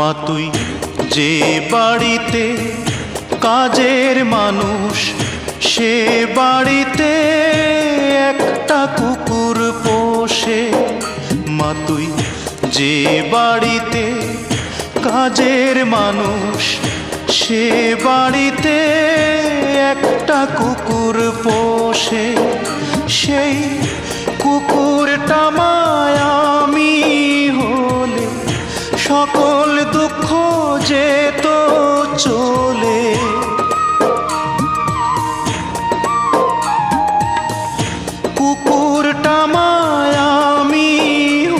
মা তুই যে বাড়িতে কাজের মানুষ, সে বাড়িতে একটা কুকুর পোষে। মা তুই যে বাড়িতে কাজের মানুষ, সে বাড়িতে একটা কুকুর পোষে। সেই কুকুরটা মায়ামি হলে সকল দুঃখ যেত চলে। কুকুরটা মায়ামি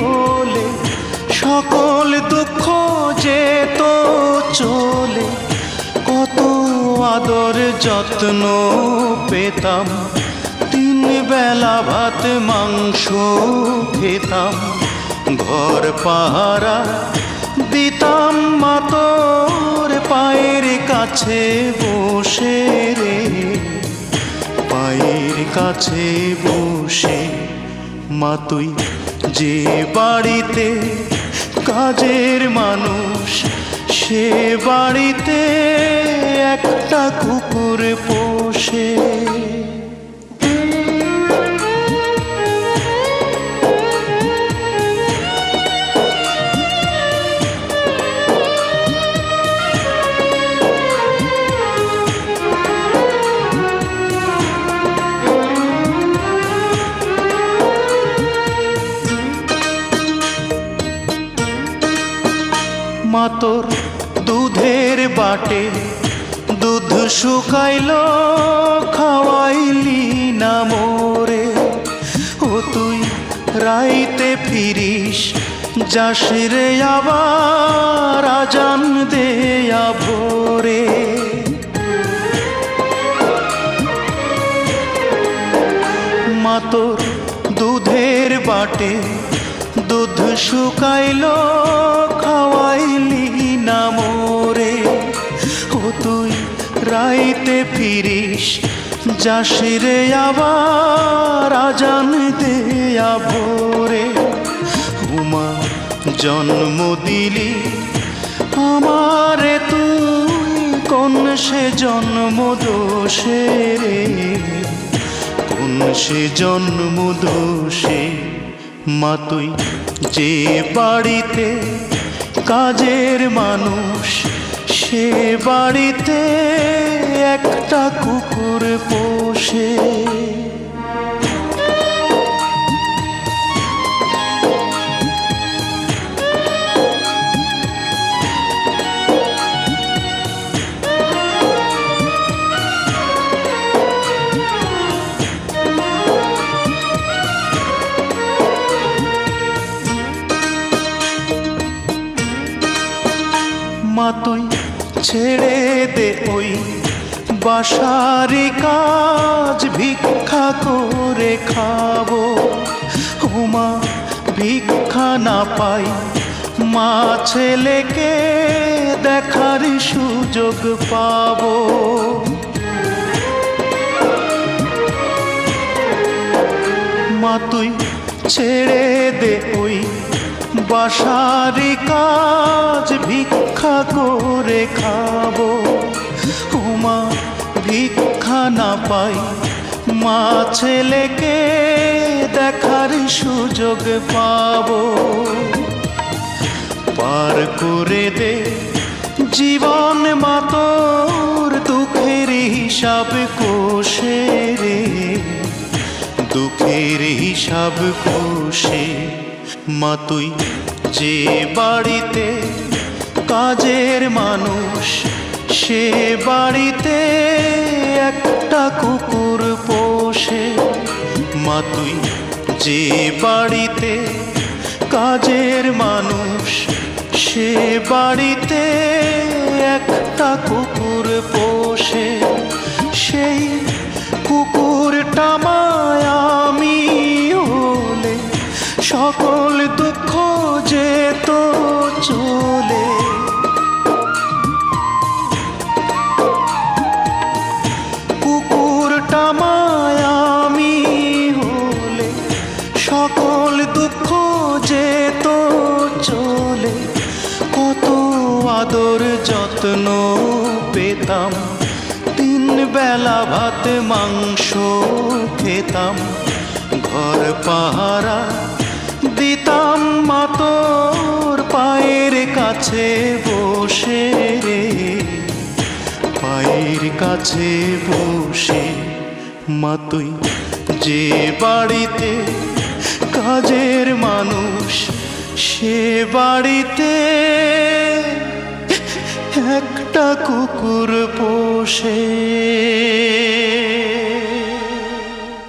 হলে সকল দুঃখ যেত চলে। কত আদর যত্ন পেতাম, তিন বেলা ভাত মাংস খেতাম। ঘর পাহারা দিতাম মা তোর পায়ের কাছে বসে রে, পায়ের কাছে বসে। মা তুই যে বাড়িতে কাজের মানুষ, সে বাড়িতে একটা কুকুর পোষে। মা তোর দুধের বাটে দুধ শুকাইল, খাওয়াইলি না মোরে। ও তুই রাইতে ফিরিস, যাস রে আবার আজান দেয়া ভোরে। মা তোর দুধের বাটে দুধ শুকাইল, খাওয়াইলি না মোরে। ও তুই রাইতে ফিরিস, যাস রে আবার আজান দেয়া ভোরে। উমা জন্ম দিলি আমারে তুই, কোন সে জন্ম দোষে রে, কোন সে জন্ম দোষে। মা তুই যে বাড়িতে কাজের মানুষ, সে বাড়িতে একটা কুকুর পোষে। মা তুই ছেড়ে দে ওই বাসারি কাজ, ভিক্ষা করে খাবো। ও মা ভিক্ষা না পাই, মা ছেলেকে দেখার সুযোগ পাবো। মা তুই ছেড়ে দে ওই বাসারি কাজ, ভিক্ষা করে খাবো। ও মা ভিক্ষা না পাই, মা ছেলেকে দেখার সুযোগ পাবো। পার করে দে জীবন মা তোর, দুঃখের হিসাব কোষে রে, দুঃখের হিসাব কোষে। মা তুই যে বাড়িতে কাজের মানুষ, সে বাড়িতে একটা কুকুর পোষে। মা তুই যে বাড়িতে কাজের মানুষ, সে বাড়িতে একটা কুকুর পোষে। সেই কুকুরটা মায়ামি হলে সকল দুঃখ যেত চলে। কুকুরটা মায়ামি হলে সকল দুঃখ যেত চলে। কত যত্ন পেতাম, তিন বেলা ভাত মাংস খেতাম, ঘর পাহারা দিতাম মা তোর পায়ের কাছে বসে রে, পায়ের কাছে বসে। মা তুই যে বাড়িতে কাজের মানুষ, সে বাড়িতে একটা কুকুর পোষে।